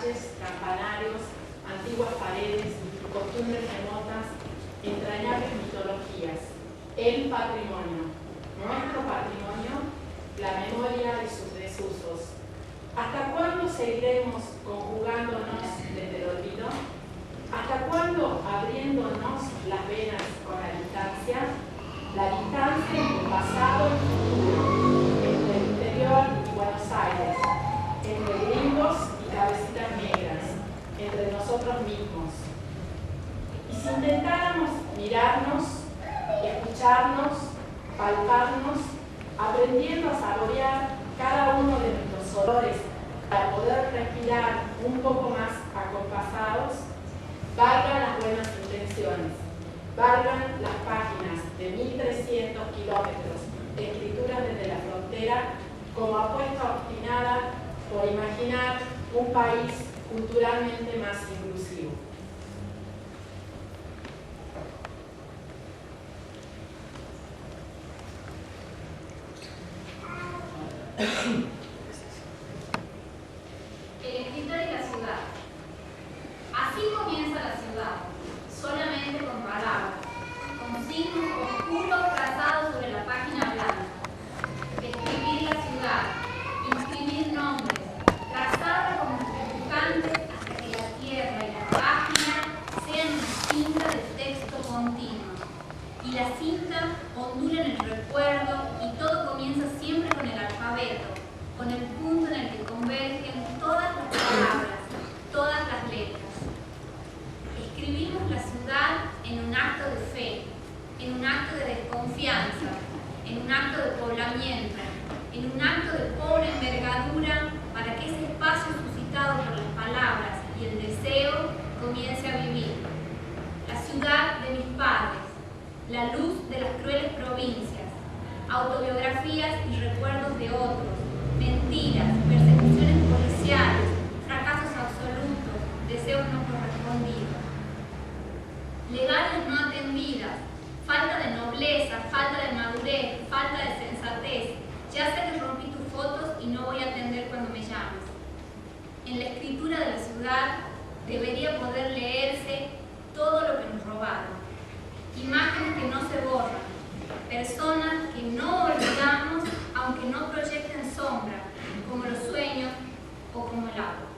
calles, campanarios, antiguas paredes, costumbres remotas, entrañables mitologías, el patrimonio, nuestro patrimonio, la memoria de sus desusos. ¿Hasta cuándo seguiremos conjugándonos desde el olvido? ¿Hasta cuándo abriéndonos las venas con la distancia entre el pasado y el futuro, entre el interior y Buenos Aires, entre gringos y cabecitas negras, entre nosotros mismos? Y si intentáramos mirarnos, escucharnos, palparnos, aprendiendo a saborear cada uno de nuestros olores para poder respirar un poco más acompasados, valgan las buenas intenciones, valgan las páginas de 1300 kilómetros de escritura desde la frontera como apuesta obstinada por imaginar un país culturalmente más inclusivo. El escritor y la ciudad. Así comienza la ciudad, solamente con palabras, con signos oscuros trazados sobre la página blanca. Describir la ciudad, inscribir nombres, trazarla como dibujante hasta que la tierra y la página sean una cinta de texto continuo. Y la cinta ondula en el recuerdo y todo comienza siempre con el alfabeto, con el punto en el que convergen todas las palabras, todas las letras. Escribimos la ciudad en un acto de fe, en un acto de desconfianza, en un acto de poblamiento, en un acto de pobre envergadura para que ese espacio suscitado por las palabras y el deseo comience a vivir. La ciudad de mis padres, la luz de las crueles provincias, autobiografías y recuerdos de otros, mentiras, persecuciones policiales, fracasos absolutos, deseos no correspondidos, legales no atendidas, falta de nobleza, falta de madurez, falta de sensatez. Ya sé que rompí tus fotos y no voy a atender cuando me llames. En la escritura de la ciudad debería poder leerse todo lo que nos robaron. Imágenes que no se borran, personas que no olvidamos aunque no proyecten sombra, como los sueños o como el agua.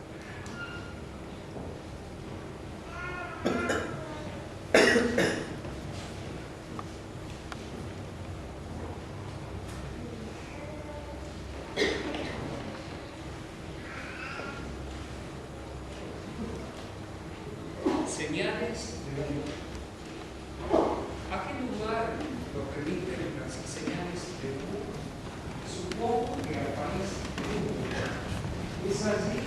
Señales de la luz. ¿A qué lugar nos remiten las señales de luz? Supongo que al país de luz. Es allí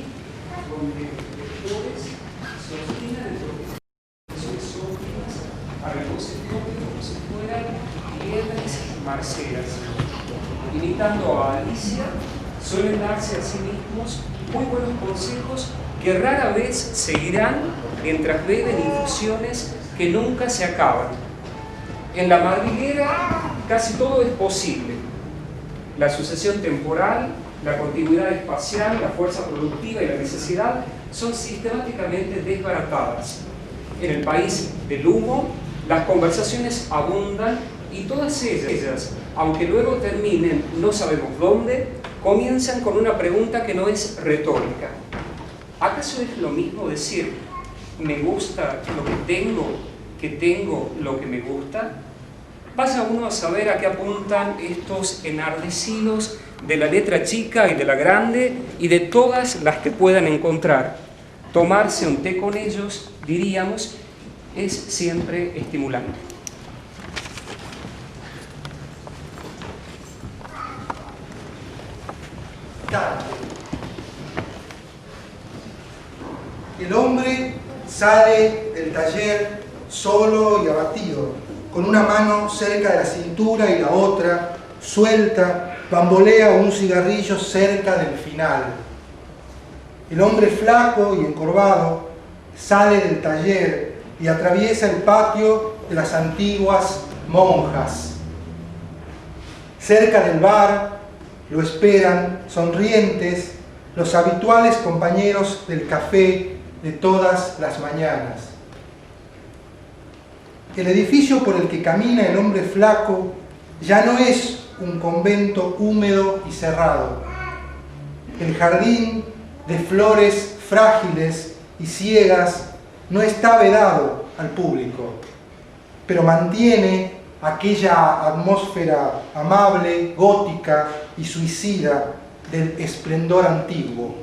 donde lectores sostienen profesiones óptimas a reposición como si fueran liebres marceras. Imitando a Alicia, suelen darse a sí mismos muy buenos consejos que rara vez seguirán mientras beben infusiones que nunca se acaban. En la madriguera casi todo es posible. La sucesión temporal, la continuidad espacial, la fuerza productiva y la necesidad son sistemáticamente desbaratadas. En el país del humo, las conversaciones abundan y todas ellas, aunque luego terminen no sabemos dónde, comienzan con una pregunta que no es retórica. ¿Acaso es lo mismo decir me gusta lo que tengo lo que me gusta? Vaya uno a saber a qué apuntan estos enardecidos de la letra chica y de la grande y de todas las que puedan encontrar. Tomarse un té con ellos, diríamos, es siempre estimulante. El hombre sale del taller solo y abatido, con una mano cerca de la cintura y la otra, suelta, bambolea un cigarrillo cerca del final. El hombre flaco y encorvado sale del taller y atraviesa el patio de las antiguas monjas. Cerca del bar lo esperan, sonrientes, los habituales compañeros del café de todas las mañanas. El edificio por el que camina el hombre flaco ya no es un convento húmedo y cerrado. El jardín de flores frágiles y ciegas no está vedado al público, pero mantiene aquella atmósfera amable, gótica y suicida del esplendor antiguo.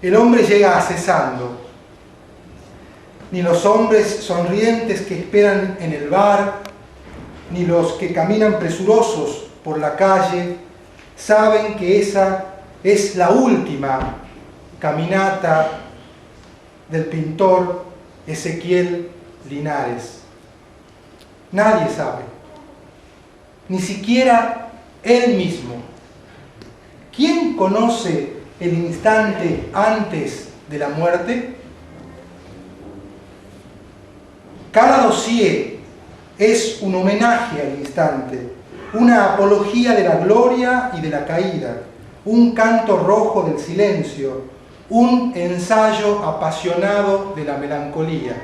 El hombre llega accesando. Ni los hombres sonrientes que esperan en el bar, ni los que caminan presurosos por la calle, saben que esa es la última caminata del pintor Ezequiel Linares. Nadie sabe, ni siquiera él mismo. ¿Quién conoce el instante antes de la muerte? Cada dossier es un homenaje al instante, una apología de la gloria y de la caída, un canto rojo del silencio, un ensayo apasionado de la melancolía.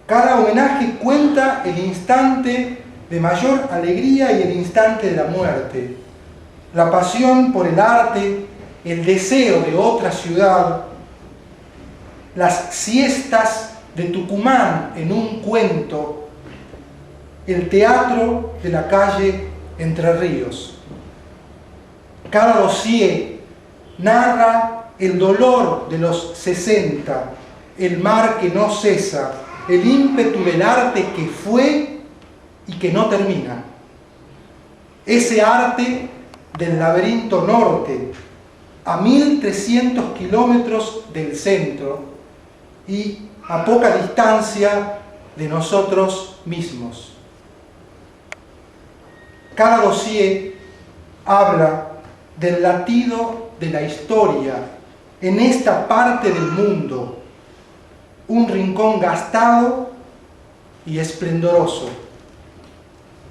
Cada homenaje cuenta el instante de mayor alegría y el instante de la muerte, la pasión por el arte, el deseo de otra ciudad, las siestas de Tucumán en un cuento, el teatro de la calle Entre Ríos. Cada dossier narra el dolor de los 60, el mar que no cesa, el ímpetu del arte que fue y que no termina. Ese arte del laberinto norte, a 1300 kilómetros del centro y a poca distancia de nosotros mismos. Cada dossier habla del latido de la historia en esta parte del mundo, un rincón gastado y esplendoroso,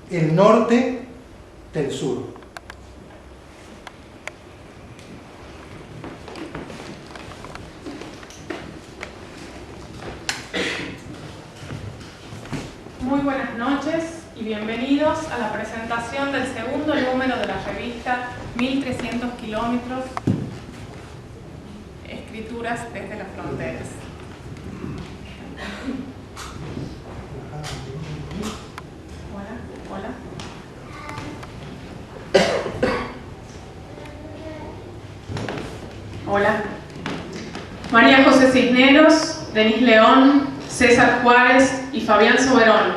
el norte del sur. Muy buenas noches y bienvenidos a la presentación del segundo número de la revista 1300 kilómetros, Escrituras desde las Fronteras. Hola. Hola. María José Cisneros, Denis León, César Juárez y Fabián Soberón,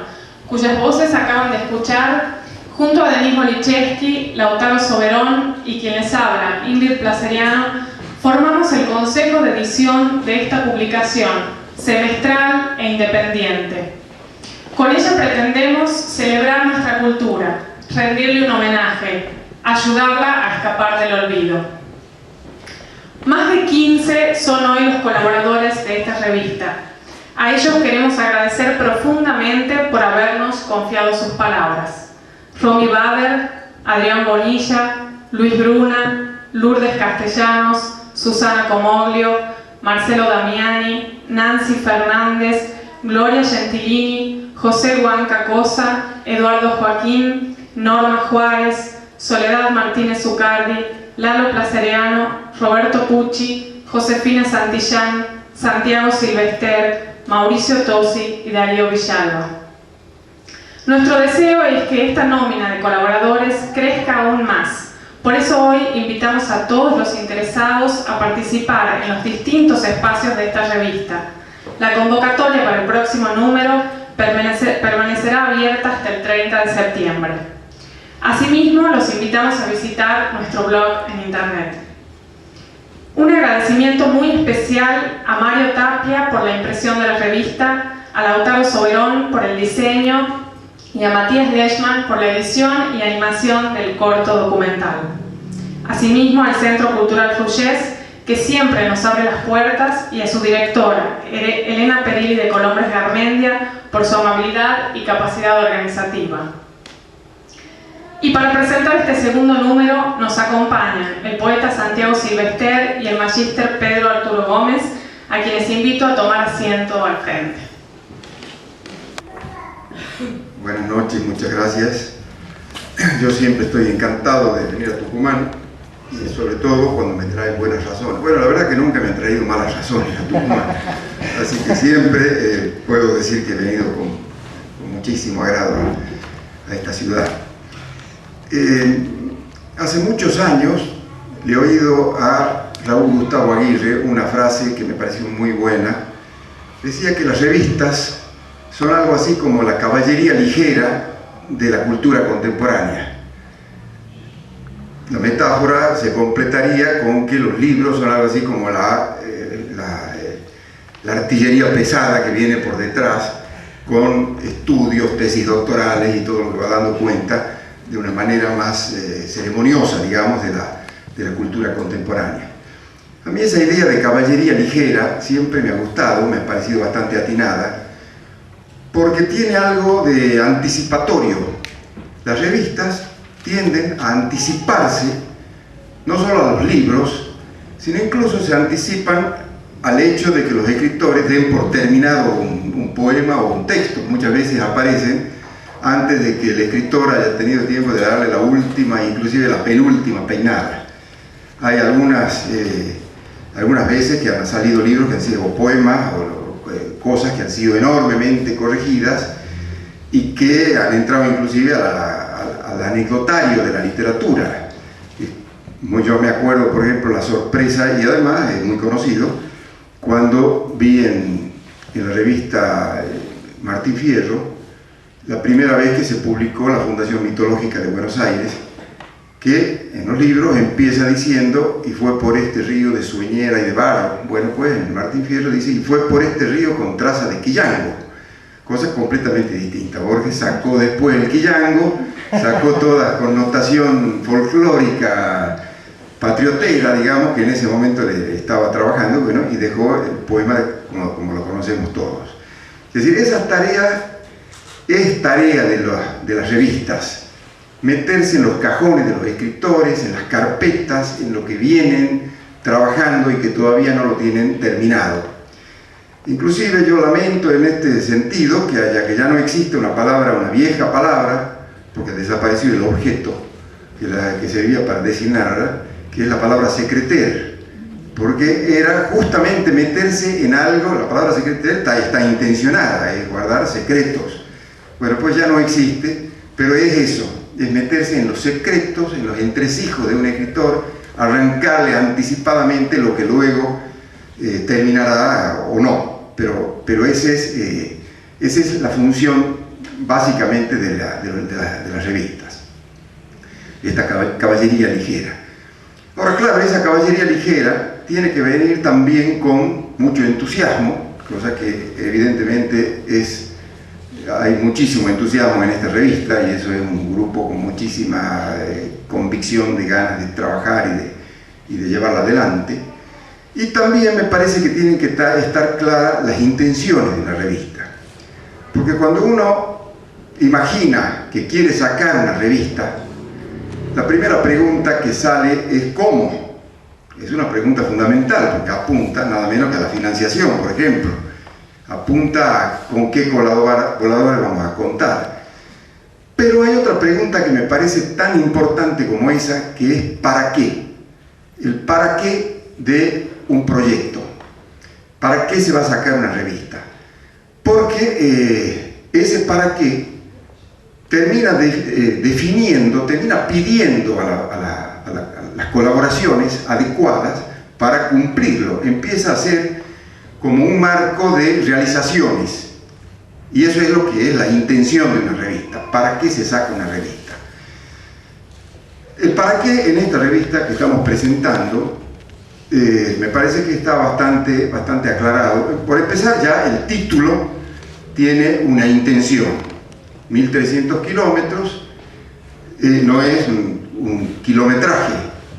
cuyas voces acaban de escuchar, junto a Denis Olichevsky, Lautaro Soberón y quien les habla, Ingrid Placeriano, formamos el consejo de edición de esta publicación, semestral e independiente. Con ella pretendemos celebrar nuestra cultura, rendirle un homenaje, ayudarla a escapar del olvido. Más de 15 son hoy los colaboradores de esta revista. A ellos queremos agradecer profundamente por habernos confiado sus palabras. Romy Bader, Adrián Bonilla, Luis Bruna, Lourdes Castellanos, Susana Comoglio, Marcelo Damiani, Nancy Fernández, Gloria Gentilini, José Huanca Cosa, Eduardo Joaquín, Norma Juárez, Soledad Martínez Zucardi, Lalo Placeriano, Roberto Pucci, Josefina Santillán, Santiago Silvester, Mauricio Tosi y Darío Villalba. Nuestro deseo es que esta nómina de colaboradores crezca aún más. Por eso hoy invitamos a todos los interesados a participar en los distintos espacios de esta revista. La convocatoria para el próximo número permanecerá abierta hasta el 30 de septiembre. Asimismo, los invitamos a visitar nuestro blog en internet. Un agradecimiento muy especial a Mario Tapia por la impresión de la revista, a Lautaro Soberón por el diseño y a Matías Leschman por la edición y animación del corto documental. Asimismo al Centro Cultural Fluyés, que siempre nos abre las puertas, y a su directora, Elena Perilli de Colombres Garmendia, por su amabilidad y capacidad organizativa. Y para presentar este segundo número nos acompañan el poeta Santiago Silvester y el magíster Pedro Arturo Gómez, a quienes invito a tomar asiento al frente. Buenas noches, muchas gracias. Yo siempre estoy encantado de venir a Tucumán, y sobre todo cuando me traen buenas razones. Bueno, la verdad que nunca me han traído malas razones a Tucumán, así que siempre puedo decir que he venido con muchísimo agrado a esta ciudad. Hace muchos años le he oído a Raúl Gustavo Aguirre una frase que me pareció muy buena. Decía que las revistas son algo así como la caballería ligera de la cultura contemporánea. La metáfora se completaría con que los libros son algo así como la artillería pesada que viene por detrás, con estudios, tesis doctorales y todo lo que va dando cuenta de una manera más ceremoniosa, digamos, de la cultura contemporánea. A mí esa idea de caballería ligera siempre me ha gustado, me ha parecido bastante atinada, porque tiene algo de anticipatorio. Las revistas tienden a anticiparse no solo a los libros, sino incluso se anticipan al hecho de que los escritores den por terminado un poema o un texto. Muchas veces aparecen antes de que el escritor haya tenido tiempo de darle la última, inclusive la penúltima peinada. Hay algunas veces que han salido libros que han sido poemas o cosas que han sido enormemente corregidas y que han entrado inclusive al anecdotario de la literatura. Yo me acuerdo, por ejemplo, la sorpresa, y además es muy conocido, cuando vi en la revista Martín Fierro la primera vez que se publicó la Fundación Mitológica de Buenos Aires, que en los libros empieza diciendo: y fue por este río de sueñera y de barro. Bueno, pues en Martín Fierro dice: y fue por este río con traza de quillango, cosa completamente distinta. Borges sacó después el quillango, sacó toda connotación folclórica, patriotera, digamos, que en ese momento le estaba trabajando, bueno, y dejó el poema como lo conocemos todos. Es decir, esas tareas es tarea de las revistas, meterse en los cajones de los escritores, en las carpetas, en lo que vienen trabajando y que todavía no lo tienen terminado. Inclusive yo lamento en este sentido que ya no existe una vieja palabra, porque desapareció el objeto que servía para designarla, que es la palabra secretaire, porque era justamente meterse en algo. La palabra secretaire está intencionada, es guardar secretos. Bueno, pues ya no existe, pero es eso, es meterse en los secretos, en los entresijos de un escritor, arrancarle anticipadamente lo que luego terminará o no, pero esa es la función básicamente de las revistas, esta caballería ligera. Ahora, claro, esa caballería ligera tiene que venir también con mucho entusiasmo, cosa que evidentemente hay muchísimo entusiasmo en esta revista, y eso es un grupo con muchísima convicción de ganas de trabajar y de llevarla adelante. Y también me parece que tienen que estar claras las intenciones de la revista, porque cuando uno imagina que quiere sacar una revista, la primera pregunta que sale es ¿cómo? Es una pregunta fundamental, porque apunta nada menos que a la financiación, por ejemplo. Apunta a con qué colaboradores vamos a contar. Pero hay otra pregunta que me parece tan importante como esa, que es ¿para qué? El para qué de un proyecto. ¿Para qué se va a sacar una revista? Porque ese para qué termina definiendo, termina pidiendo a las colaboraciones adecuadas para cumplirlo. Empieza a ser como un marco de realizaciones, y eso es lo que es la intención de una revista. ¿Para qué se saca una revista? El para qué en esta revista que estamos presentando me parece que está bastante aclarado. Por empezar, ya el título tiene una intención. 1300 kilómetros no es un kilometraje,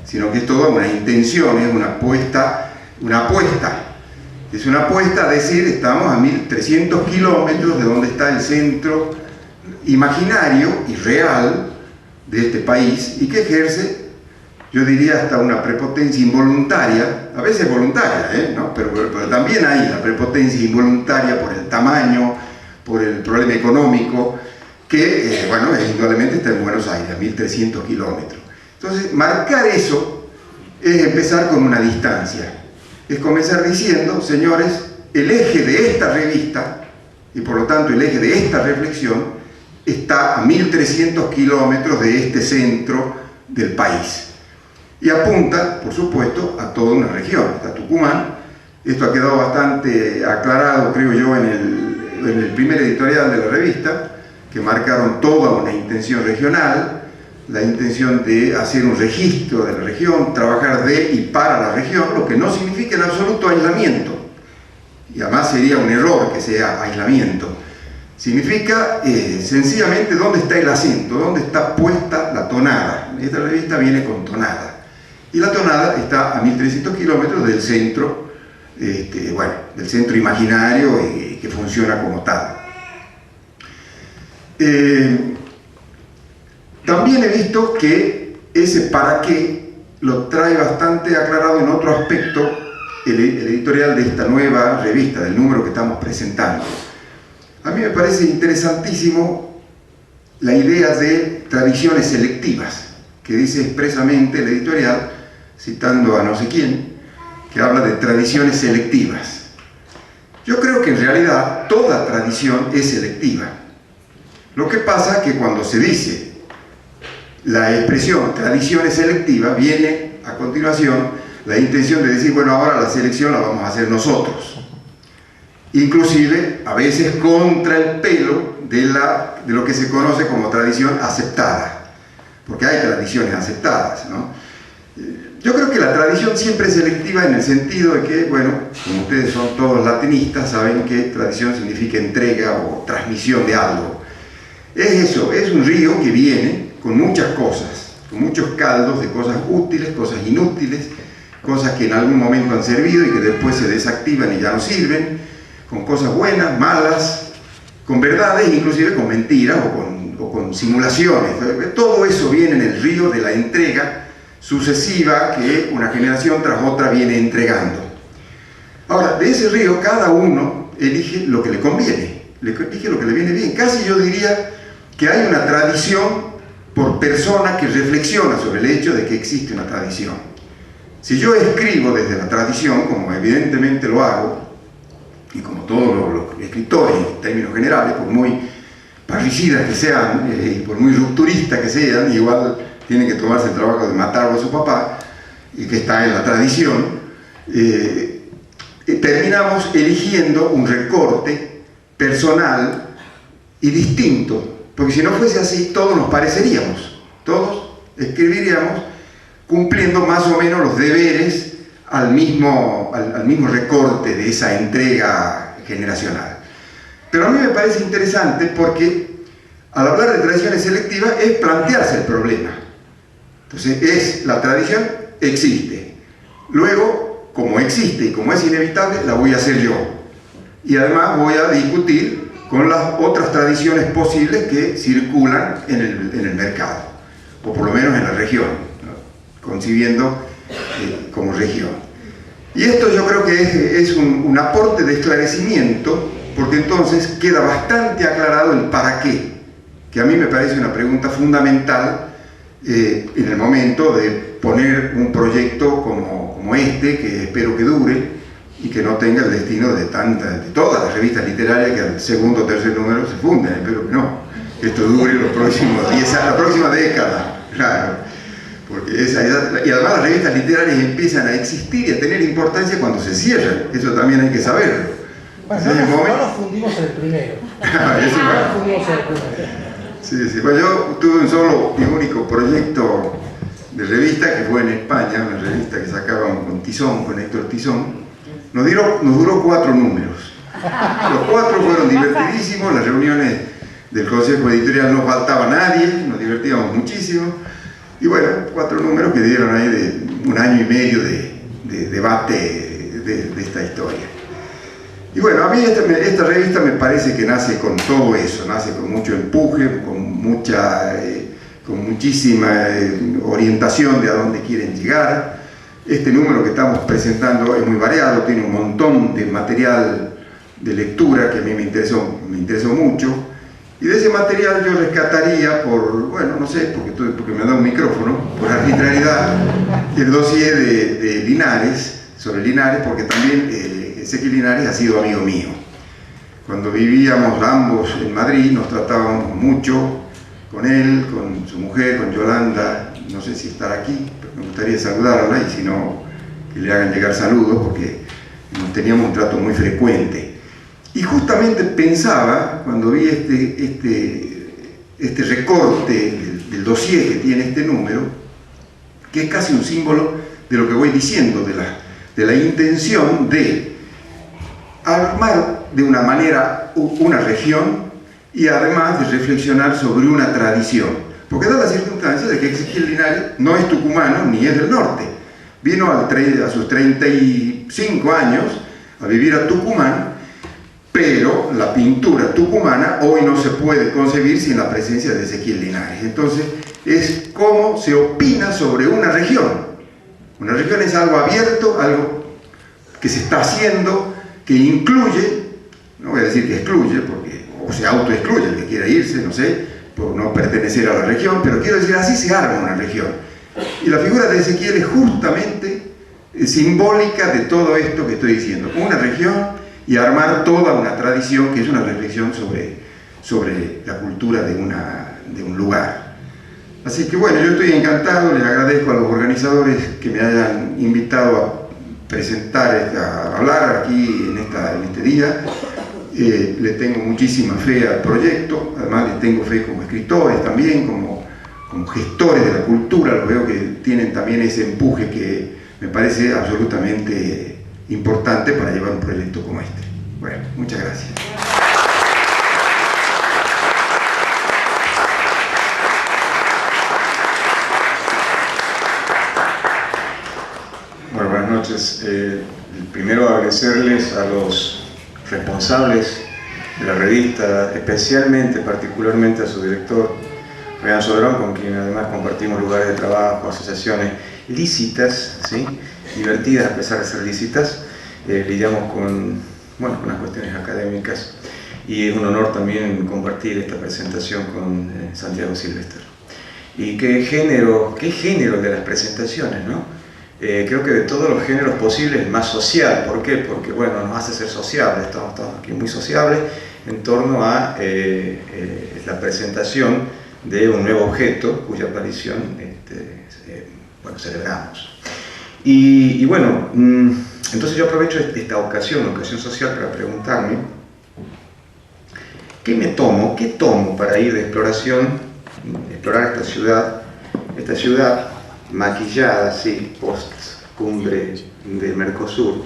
sino que es toda una intención, es una apuesta. Es una apuesta a decir: estamos a 1300 kilómetros de donde está el centro imaginario y real de este país y que ejerce, yo diría, hasta una prepotencia involuntaria, a veces voluntaria, ¿no? pero también hay la prepotencia involuntaria por el tamaño, por el problema económico, que, bueno, indudablemente está en Buenos Aires, a 1300 kilómetros. Entonces, marcar eso es empezar con una distancia, es comenzar diciendo, señores, el eje de esta revista, y por lo tanto el eje de esta reflexión, está a 1300 kilómetros de este centro del país. Y apunta, por supuesto, a toda una región, hasta Tucumán. Esto ha quedado bastante aclarado, creo yo, en el primer editorial de la revista, que marcaron toda una intención regional, la intención de hacer un registro de la región, trabajar de y para la región, lo que no significa en absoluto aislamiento. Y además sería un error que sea aislamiento. Significa sencillamente dónde está el acento, dónde está puesta la tonada. Esta revista viene con tonada. Y la tonada está a 1300 kilómetros del centro, bueno, del centro imaginario que funciona como tal. También he visto que ese para qué lo trae bastante aclarado en otro aspecto el editorial de esta nueva revista, del número que estamos presentando. A mí me parece interesantísimo la idea de tradiciones selectivas, que dice expresamente el editorial, citando a no sé quién, que habla de tradiciones selectivas. Yo creo que en realidad toda tradición es selectiva. Lo que pasa es que cuando se dice la expresión tradiciones selectivas, viene a continuación la intención de decir, bueno, ahora la selección la vamos a hacer nosotros. Inclusive, a veces contra el pelo de lo que se conoce como tradición aceptada, porque hay tradiciones aceptadas, ¿no? Yo creo que la tradición siempre es selectiva en el sentido de que, bueno, como ustedes son todos latinistas, saben que tradición significa entrega o transmisión de algo. Es eso, es un río que viene con muchas cosas, con muchos caldos de cosas útiles, cosas inútiles, cosas que en algún momento han servido y que después se desactivan y ya no sirven, con cosas buenas, malas, con verdades, inclusive con mentiras o con simulaciones. Todo eso viene en el río de la entrega sucesiva que una generación tras otra viene entregando. Ahora, de ese río cada uno elige lo que le conviene, elige lo que le viene bien. Casi yo diría que hay una tradición por persona que reflexiona sobre el hecho de que existe una tradición. Si yo escribo desde la tradición, como evidentemente lo hago, y como todos los escritores en términos generales, por muy parricidas que sean y por muy rupturistas que sean, igual tienen que tomarse el trabajo de matar a su papá, y que está en la tradición, terminamos eligiendo un recorte personal y distinto, porque si no fuese así, todos nos pareceríamos, todos escribiríamos cumpliendo más o menos los deberes al mismo recorte de esa entrega generacional. Pero a mí me parece interesante porque al hablar de tradiciones selectivas es plantearse el problema. Entonces, la tradición existe. Luego, como existe y como es inevitable, la voy a hacer yo. Y además voy a discutir con las otras tradiciones posibles que circulan en el mercado, o por lo menos en la región, ¿no? Concibiendo como región. Y esto yo creo que es un aporte de esclarecimiento, porque entonces queda bastante aclarado el para qué, que a mí me parece una pregunta fundamental en el momento de poner un proyecto como este, que espero que dure y que no tenga el destino de todas las revistas literarias que al segundo o tercer número se funden. Espero que no, que esto dure los próximos 10 años, la próxima década, claro. Porque y además las revistas literarias empiezan a existir y a tener importancia cuando se cierran, eso también hay que saberlo. Bueno, no nos fundimos en el primero. Sí. Bueno, yo tuve un solo y único proyecto de revista que fue en España, una revista que sacaban con Tizón, con Héctor Tizón. Nos duró 4 números. Los 4 fueron divertidísimos, las reuniones del Consejo Editorial no faltaba nadie, nos divertíamos muchísimo. Y bueno, 4 números que dieron ahí de 1 año y medio de debate de esta historia. Y bueno, a mí esta revista me parece que nace con todo eso, nace con mucho empuje, con con muchísima orientación de a dónde quieren llegar. Este número que estamos presentando es muy variado, tiene un montón de material de lectura que a mí me interesó mucho. Y de ese material yo rescataría porque me da un micrófono, por arbitrariedad, el dossier de Linares, sobre Linares, porque también Ezequiel Linares ha sido amigo mío. Cuando vivíamos ambos en Madrid nos tratábamos mucho con él, con su mujer, con Yolanda, no sé si estará aquí, pero me gustaría saludarla y si no, que le hagan llegar saludos porque teníamos un trato muy frecuente. Y justamente pensaba, cuando vi este recorte del dossier que tiene este número, que es casi un símbolo de lo que voy diciendo, de la intención de armar de una manera una región y además de reflexionar sobre una tradición. Porque da la circunstancia de que Ezequiel Linares no es tucumano ni es del norte. Vino a sus 35 años a vivir a Tucumán, pero la pintura tucumana hoy no se puede concebir sin la presencia de Ezequiel Linares. Entonces, es cómo se opina sobre una región. Una región es algo abierto, algo que se está haciendo, que incluye, no voy a decir que excluye, o se autoexcluye el que quiera irse, no sé, por no pertenecer a la región, pero quiero decir, así se arma una región. Y la figura de Ezequiel es justamente simbólica de todo esto que estoy diciendo. Una región y armar toda una tradición que es una reflexión sobre la cultura de un lugar. Así que bueno, yo estoy encantado, les agradezco a los organizadores que me hayan invitado a presentar, a hablar aquí en este día. Le tengo muchísima fe al proyecto, además les tengo fe como escritores también, como gestores de la cultura, los veo que tienen también ese empuje que me parece absolutamente importante para llevar un proyecto como este. Bueno, muchas gracias. Bueno, buenas noches. Primero agradecerles a los responsables de la revista, especialmente, particularmente a su director, Fabián Soberón, con quien además compartimos lugares de trabajo, asociaciones lícitas, ¿sí? Divertidas a pesar de ser lícitas. Lidiamos con unas cuestiones académicas y es un honor también compartir esta presentación con Santiago Silvester. Y qué género de las presentaciones, ¿no? Creo que de todos los géneros posibles el más social. ¿Por qué? Porque bueno, nos hace ser sociables, estamos aquí muy sociables en torno a la presentación de un nuevo objeto cuya aparición celebramos. Y bueno, entonces yo aprovecho esta ocasión social para preguntarme ¿qué tomo para ir de exploración, explorar esta ciudad maquillada, sí, post cumbre del Mercosur?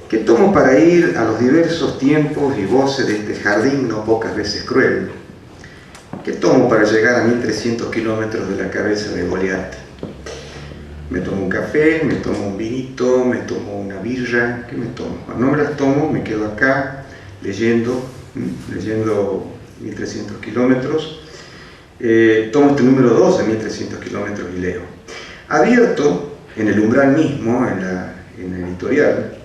¿Qué tomo para ir a los diversos tiempos y voces de este jardín no pocas veces cruel? ¿Qué tomo para llegar a 1300 kilómetros de la cabeza de Goliat? Me tomo un café, me tomo un vinito, me tomo una birra, ¿qué me tomo? Cuando no me las tomo, me quedo acá leyendo 1300 kilómetros. Tomo este número 2 de 1300 kilómetros y leo. Abierto en el umbral mismo, en el editorial,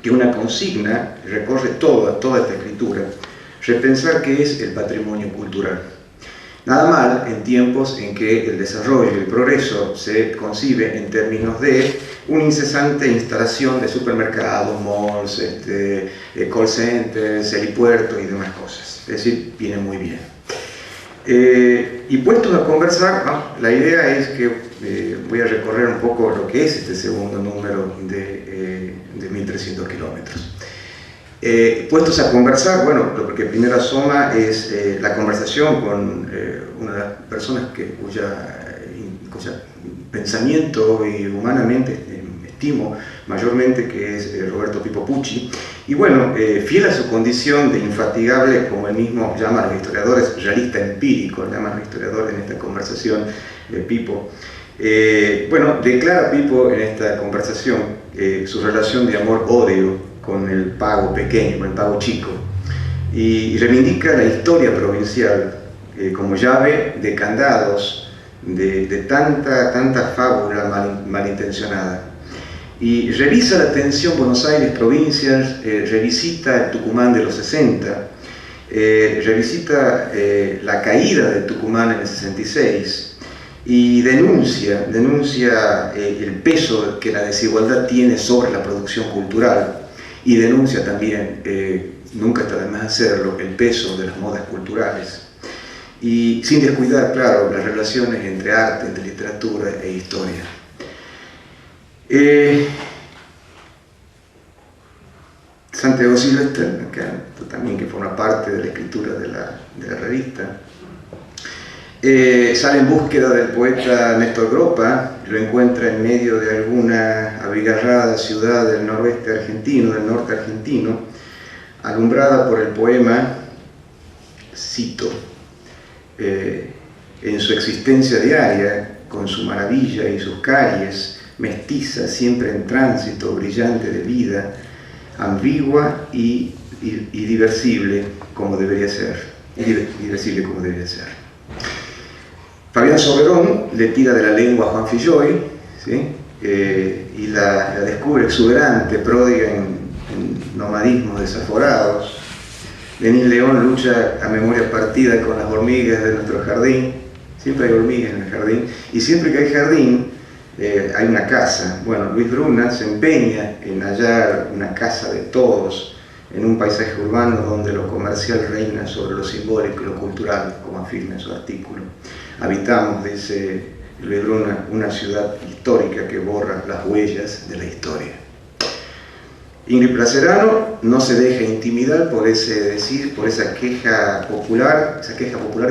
que una consigna recorre toda esta escritura, repensar qué es el patrimonio cultural. Nada mal en tiempos en que el desarrollo y el progreso se concibe en términos de una incesante instalación de supermercados, malls, call centers, helipuertos y demás cosas. Es decir, viene muy bien. Y puestos a conversar, la idea es que voy a recorrer un poco lo que es este segundo número de 1300 kilómetros. Puestos a conversar, bueno, lo que primero asoma es la conversación con una de las personas cuya pensamiento y humanamente estimo mayormente, que es Roberto Pipo Pucci. Y bueno, fiel a su condición de infatigable, como él mismo llama a los historiadores, realista empírico, llama a los historiadores en esta conversación, Pipo. Bueno, declara Pipo en esta conversación su relación de amor-odio con el pago pequeño, con el pago chico, y reivindica la historia provincial como llave de candados de tanta fábula malintencionada. Y revisa la tensión Buenos Aires, provincias, revisita el Tucumán de los 60, revisita la caída de Tucumán en el 66 y denuncia el peso que la desigualdad tiene sobre la producción cultural, y denuncia también, nunca está de más hacerlo, el peso de las modas culturales, y sin descuidar, claro, las relaciones entre arte, entre literatura e historia. Santiago Silvestre, también, que forma parte de la escritura de la revista, sale en búsqueda del poeta Néstor Gropa, lo encuentra en medio de alguna abigarrada ciudad del noroeste argentino, del norte argentino, alumbrada por el poema, cito, en su existencia diaria, con su maravilla y sus caries, mestiza, siempre en tránsito, brillante de vida, ambigua y diversible como debería ser, Fabián Soberón le tira de la lengua a Juan Filloy, ¿sí? Y la descubre exuberante, pródiga en nomadismos desaforados. Denis León lucha a memoria partida con las hormigas de nuestro jardín. Siempre hay hormigas en el jardín, y siempre que hay jardín hay una casa. Bueno, Luis Bruna se empeña en hallar una casa de todos en un paisaje urbano donde lo comercial reina sobre lo simbólico y lo cultural, como afirma en su artículo. Habitamos, dice Luis Bruna, una ciudad histórica que borra las huellas de la historia. Ingrid Placerano no se deja intimidar por esa queja popular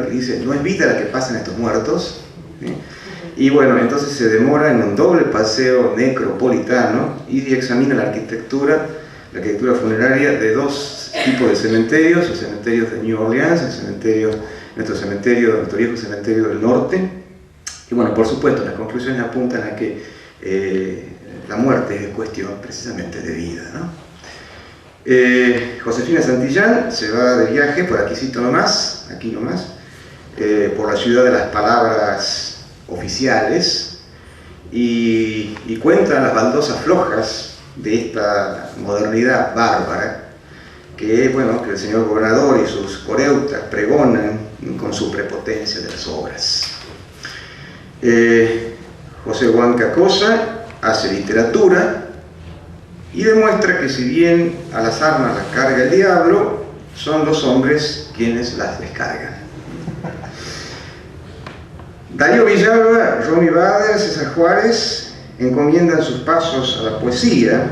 que dice: no es vida la que pasan estos muertos, ¿sí? Y bueno, entonces se demora en un doble paseo necropolitano y examina la arquitectura funeraria de dos tipos de cementerios: los cementerios de New Orleans, nuestro viejo cementerio del norte. Y bueno, por supuesto, las conclusiones apuntan a que la muerte es cuestión precisamente de vida, ¿no? Josefina Santillán se va de viaje, por aquí nomás, por la ciudad de las palabras oficiales, y cuenta las baldosas flojas de esta modernidad bárbara que el señor gobernador y sus coreutas pregonan con su prepotencia de las obras. José Huanca Cosa hace literatura y demuestra que, si bien a las armas las carga el diablo, son los hombres quienes las descargan. Darío Villalba, Romy Bader, César Juárez encomiendan sus pasos a la poesía.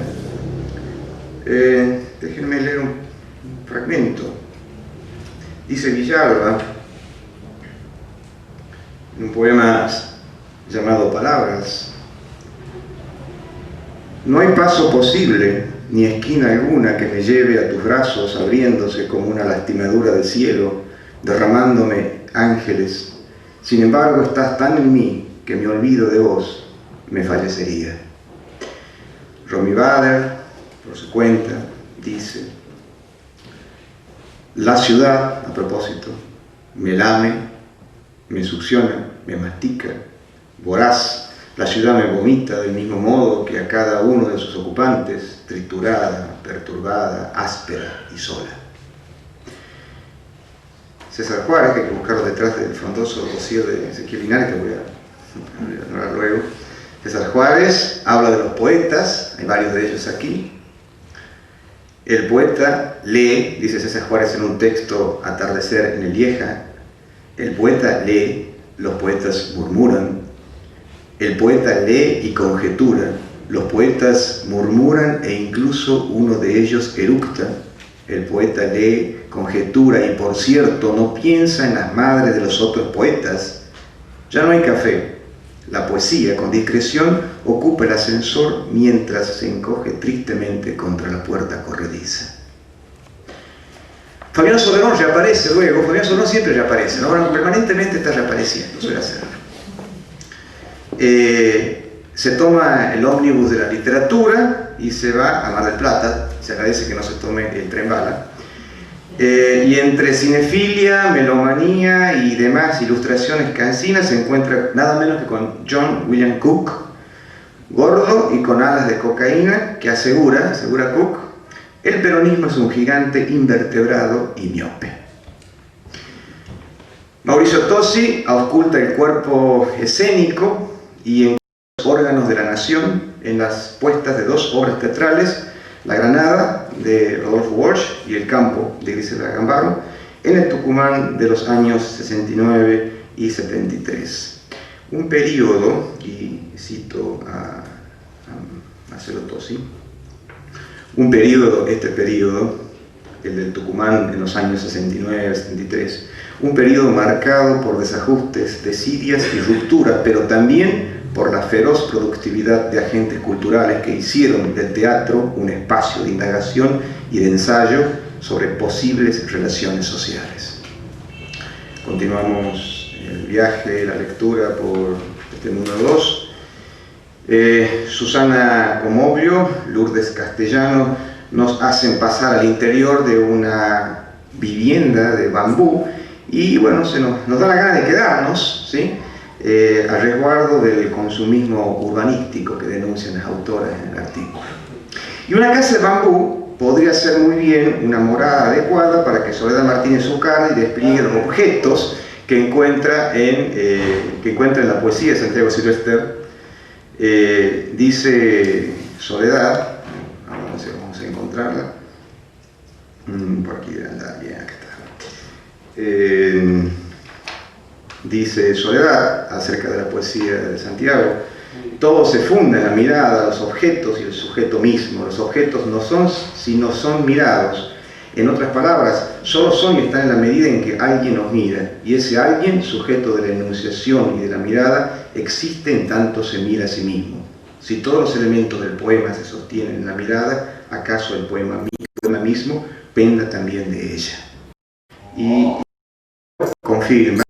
Déjenme leer un fragmento. Dice Villalba, en un poema llamado Palabras: no hay paso posible, ni esquina alguna que me lleve a tus brazos, abriéndose como una lastimadura del cielo, derramándome ángeles. Sin embargo, estás tan en mí que mi olvido de vos me fallecería. Romy Bader, por su cuenta, dice: la ciudad, a propósito, me lame, me succiona, me mastica, voraz. La ciudad me vomita del mismo modo que a cada uno de sus ocupantes, triturada, perturbada, áspera y sola. César Juárez, que hay que buscarlo detrás del frondoso dossier de Ezequiel Linares, que voy a hablar luego. César Juárez habla de los poetas, hay varios de ellos aquí. El poeta lee, dice César Juárez en un texto, Atardecer en el Lieja, el poeta lee, los poetas murmuran. El poeta lee y conjetura, los poetas murmuran e incluso uno de ellos eructa. El poeta lee, conjetura y, por cierto, no piensa en las madres de los otros poetas. Ya no hay café. La poesía, con discreción, ocupa el ascensor mientras se encoge tristemente contra la puerta corrediza. Fabián Soberón reaparece luego. Fabián Soberón siempre reaparece, ¿no? Ahora permanentemente está reapareciendo, suele hacerlo. Se toma el ómnibus de la literatura y se va a Mar del Plata. Se agradece que no se tome el tren bala. Y entre cinefilia, melomanía y demás ilustraciones cansinas se encuentra nada menos que con John William Cook, gordo y con alas de cocaína, que asegura Cook, el peronismo es un gigante invertebrado y miope. Mauricio Tosi ausculta el cuerpo escénico y en los órganos de la nación en las puestas de dos obras teatrales, La Granada, de Rodolfo Walsh, y El Campo, de Griselda Gambaro, en el Tucumán de los años 69 y 73. Un periodo, y cito a Marcelo Tosi, este periodo, el del Tucumán en los años 69 y 73, un periodo marcado por desajustes, desidias y rupturas, pero también por la feroz productividad de agentes culturales que hicieron del teatro un espacio de indagación y de ensayo sobre posibles relaciones sociales. Continuamos el viaje, la lectura por este número 2. Susana Comoglio, Lourdes Castellano nos hacen pasar al interior de una vivienda de bambú y bueno, nos da la gana de quedarnos, ¿sí? A resguardo del consumismo urbanístico que denuncian las autoras en el artículo. Y una casa de bambú podría ser muy bien una morada adecuada para que Soledad Martínez Zucardi despliegue los objetos que encuentra en la poesía de Santiago Silvester. Dice Soledad, vamos a encontrarla, por aquí debe andar, bien, acá está. Dice Soledad acerca de la poesía de Santiago: todo se funda en la mirada, los objetos y el sujeto mismo. Los objetos no son si no son mirados. En otras palabras, solo son y están en la medida en que alguien nos mira, y ese alguien, sujeto de la enunciación y de la mirada, existe en tanto se mira a sí mismo. Si todos los elementos del poema se sostienen en la mirada, ¿acaso el poema mismo penda también de ella? Y confirma,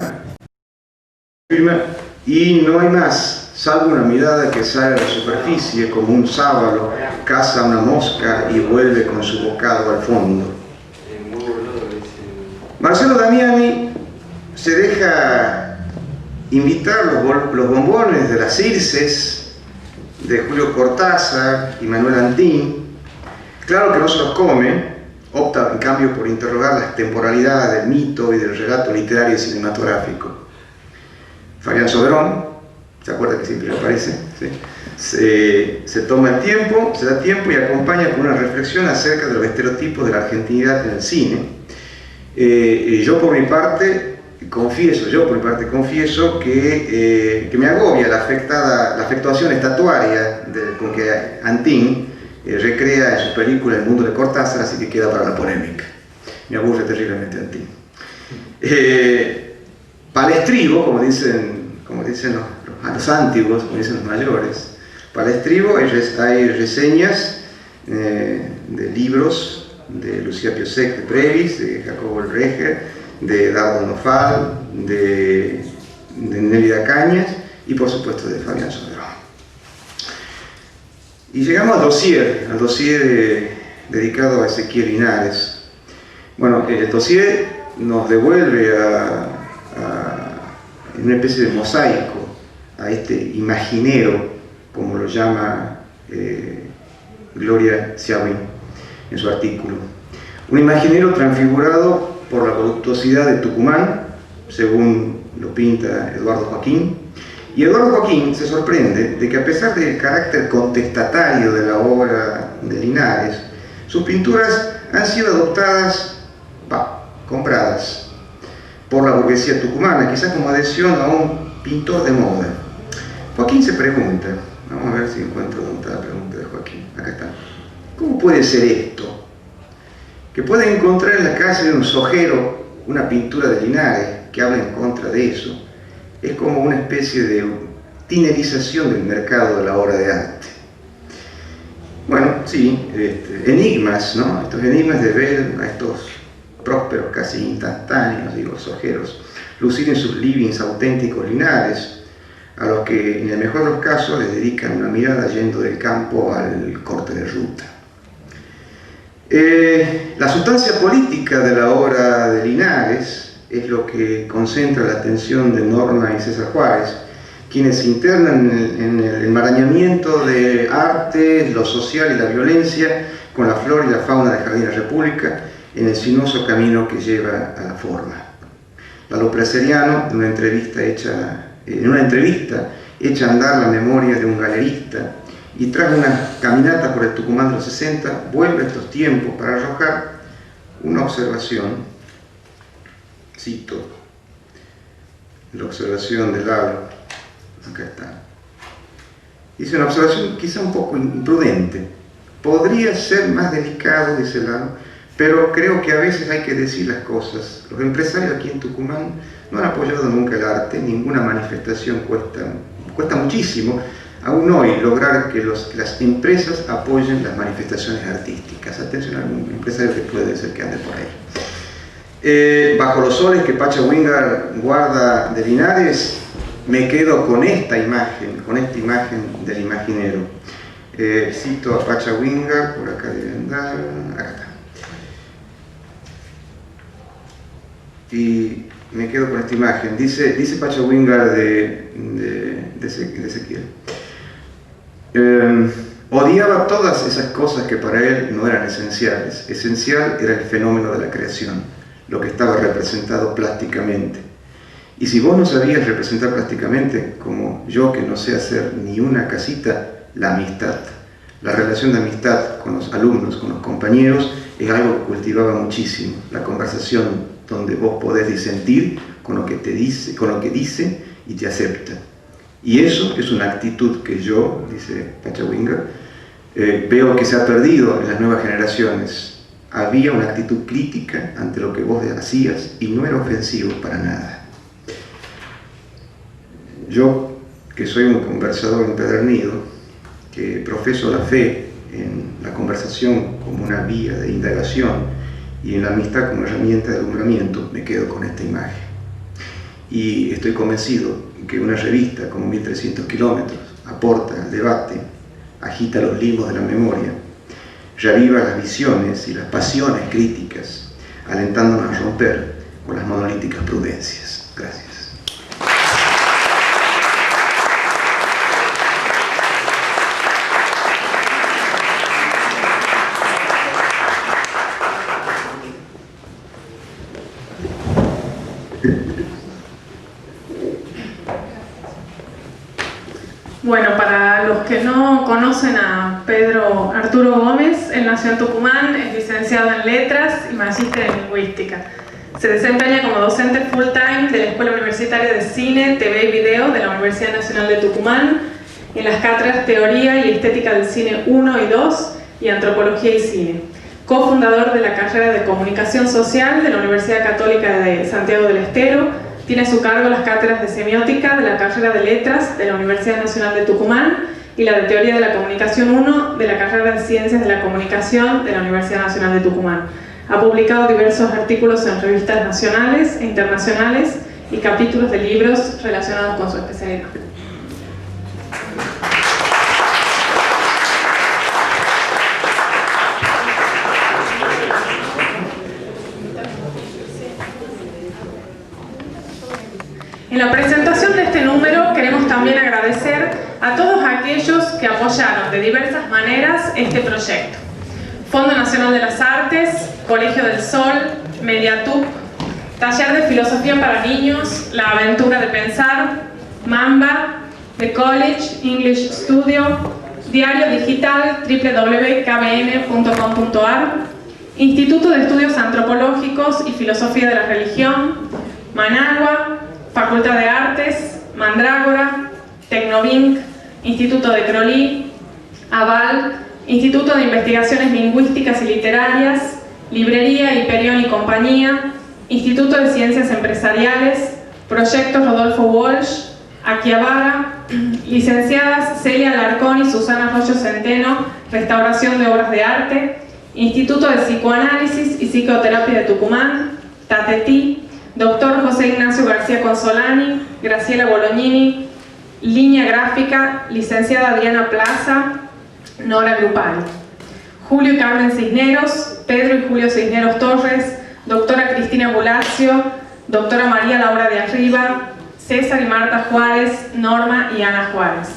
y no hay más, salvo una mirada que sale a la superficie como un sábalo, caza una mosca y vuelve con su bocado al fondo. Marcelo Damiani se deja invitar los bombones de las Circes, de Julio Cortázar y Manuel Antín. Claro que no se los come, opta en cambio por interrogar las temporalidades del mito y del relato literario y cinematográfico. Fabián Soberón, ¿se acuerda que siempre le aparece? ¿Sí? Se toma el tiempo, se da tiempo y acompaña con una reflexión acerca de los estereotipos de la argentinidad en el cine. Yo por mi parte confieso que me agobia la afectuación estatuaria con que Antín recrea en su película El mundo de Cortázar, así que queda para la polémica. Me aburre terriblemente Antín. Palestrivo, como dicen los antiguos, como dicen los mayores, Palestrivo, hay reseñas de libros de Lucía Piosek de Previs, de Jacobo Reger, de Dardo Nofal, de Nélida Cañas y por supuesto de Fabián Soberón. Y llegamos al dossier dedicado a Ezequiel Linares. Bueno, el dossier nos devuelve en una especie de mosaico a este imaginero, como lo llama Gloria Ciavin en su artículo. Un imaginero transfigurado por la voluptuosidad de Tucumán, según lo pinta Eduardo Joaquín. Y Eduardo Joaquín se sorprende de que a pesar del carácter contestatario de la obra de Linares, sus pinturas han sido compradas por la burguesía tucumana, quizás como adhesión a un pintor de moda. Joaquín se pregunta, vamos a ver si encuentro dónde está la pregunta de Joaquín, acá está. ¿Cómo puede ser esto? Que puede encontrar en la calle de un sojero una pintura de Linares que habla en contra de eso. Es como una especie de tinerización del mercado de la obra de arte. Bueno, sí, enigmas, ¿no? Estos enigmas de ver a estos prósperos casi instantáneos, digo, sojeros, lucir en sus livings auténticos Linares, a los que en el mejor de los casos les dedican una mirada yendo del campo al corte de ruta. La sustancia política de la obra de Linares es lo que concentra la atención de Norma y César Juárez, quienes se internan en el enmarañamiento de arte, lo social y la violencia con la flora y la fauna de Jardín de la República en el sinuoso camino que lleva a la forma. Lalo Preseriano, en una entrevista echa a andar la memoria de un galerista y tras una caminata por el Tucumán de los 60 vuelve a estos tiempos para arrojar una observación, cito, la observación de Lalo, acá está. Dice una observación quizá un poco imprudente. Podría ser más delicado, dice Lalo, pero creo que a veces hay que decir las cosas. Los empresarios aquí en Tucumán no han apoyado nunca el arte, ninguna manifestación cuesta muchísimo, aún hoy, lograr que las empresas apoyen las manifestaciones artísticas. Atención a algún empresario que puede ser que ande por ahí. Bajo los soles que Pacha Wingard guarda de Linares, me quedo con esta imagen del imaginero. Cito a Pacha Wingard, por acá debe andar, acá está. Y me quedo con esta imagen. Dice Pacha Wingard de Ezequiel. Odiaba todas esas cosas que para él no eran esenciales. Esencial era el fenómeno de la creación, lo que estaba representado plásticamente. Y si vos no sabías representar plásticamente, como yo que no sé hacer ni una casita, la amistad. La relación de amistad con los alumnos, con los compañeros, es algo que cultivaba muchísimo. La conversación donde vos podés disentir con lo que te dice, con lo que dice y te acepta. Y eso es una actitud que yo, dice Pacha Wingard, veo que se ha perdido en las nuevas generaciones. Había una actitud crítica ante lo que vos hacías y no era ofensivo para nada. Yo, que soy un conversador empedernido, que profeso la fe en la conversación como una vía de indagación y en la amistad como herramienta de alumbramiento, me quedo con esta imagen. Y estoy convencido que una revista como 1300 kilómetros aporta al debate, agita los limos de la memoria, reaviva las visiones y las pasiones críticas, alentándonos a romper con las monolíticas prudencias. Gracias. Bueno, para los que no conocen a Pedro Arturo Gómez, él nació en Tucumán, es licenciado en Letras y magíster en Lingüística. Se desempeña como docente full-time de la Escuela Universitaria de Cine, TV y Video de la Universidad Nacional de Tucumán, en las cátedras Teoría y Estética del Cine 1 y 2 y Antropología y Cine. Cofundador de la carrera de Comunicación Social de la Universidad Católica de Santiago del Estero. Tiene a su cargo las cátedras de Semiótica de la carrera de Letras de la Universidad Nacional de Tucumán y la de Teoría de la Comunicación 1 de la carrera de Ciencias de la Comunicación de la Universidad Nacional de Tucumán. Ha publicado diversos artículos en revistas nacionales e internacionales y capítulos de libros relacionados con su especialidad. En la presentación de este número queremos también agradecer a todos aquellos que apoyaron de diversas maneras este proyecto. Fondo Nacional de las Artes, Colegio del Sol, Mediatuc, Taller de Filosofía para Niños, La Aventura de Pensar, Mamba, The College English Studio, Diario Digital www.kbn.com.ar, Instituto de Estudios Antropológicos y Filosofía de la Religión, Managua, Facultad de Artes, Mandrágora, Tecnovinc, Instituto de Crolí, Aval, Instituto de Investigaciones Lingüísticas y Literarias, Librería Hiperión y Compañía, Instituto de Ciencias Empresariales, Proyectos Rodolfo Walsh, Akihabara, licenciadas Celia Alarcón y Susana Arroyo Centeno, Restauración de Obras de Arte, Instituto de Psicoanálisis y Psicoterapia de Tucumán, Tatetí, Doctor José Ignacio García Consolani, Graciela Bolognini, Línea Gráfica, licenciada Diana Plaza, Nora Grupal. Julio y Carmen Cisneros, Pedro y Julio Cisneros Torres, doctora Cristina Bulacio, doctora María Laura de Arriba, César y Marta Juárez, Norma y Ana Juárez.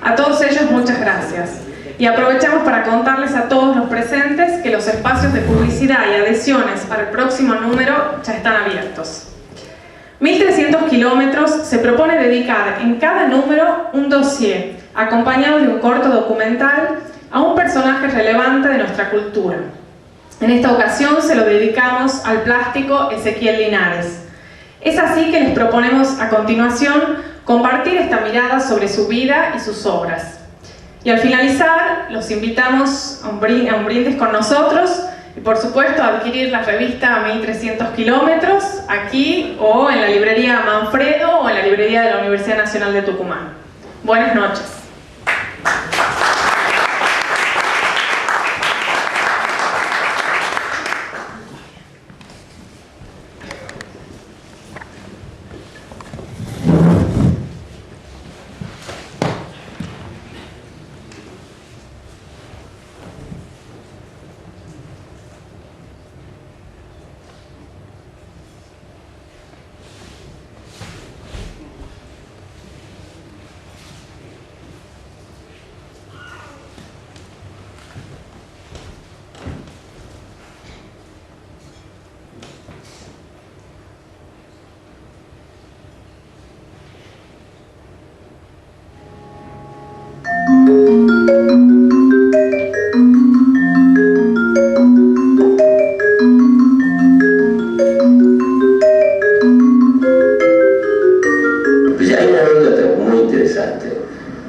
A todos ellos muchas gracias. Y aprovechamos para contarles a todos los presentes que los espacios de publicidad y adhesiones para el próximo número ya están abiertos. 1300 kilómetros se propone dedicar en cada número un dossier, acompañado de un corto documental, a un personaje relevante de nuestra cultura. En esta ocasión se lo dedicamos al plástico Ezequiel Linares. Es así que les proponemos a continuación compartir esta mirada sobre su vida y sus obras. Y al finalizar, los invitamos a un brindis con nosotros y por supuesto a adquirir la revista 1300 kilómetros aquí o en la librería Manfredo o en la librería de la Universidad Nacional de Tucumán. Buenas noches.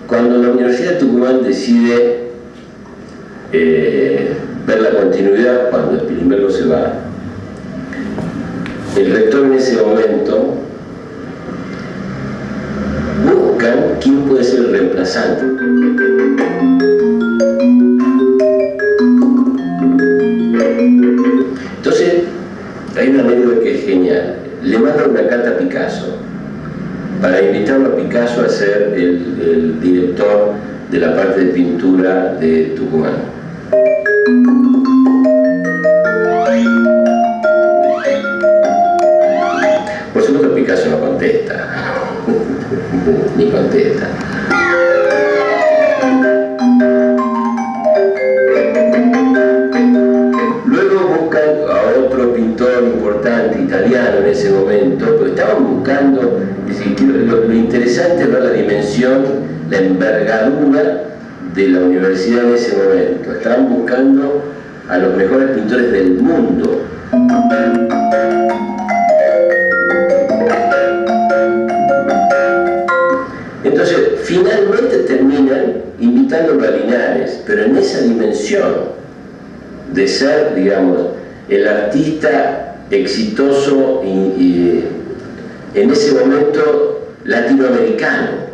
Cuando la Universidad de Tucumán decide ver la continuidad cuando Spilimbergo se va, el rector en ese momento buscan quién puede ser el reemplazante. Entonces, hay una anécdota que es genial. Le mandan una carta a Picasso para invitarlo a Picasso a ser el director de la parte de pintura de Tucumán. Por supuesto Picasso no contesta, ni contesta. Luego buscan a otro pintor importante italiano en ese momento, pero estaban buscando. Es decir, lo interesante es ver la dimensión, la envergadura de la universidad en ese momento. Estaban buscando a los mejores pintores del mundo. Entonces, finalmente terminan invitándolo a Linares, pero en esa dimensión de ser, digamos, el artista exitoso y en ese momento latinoamericano.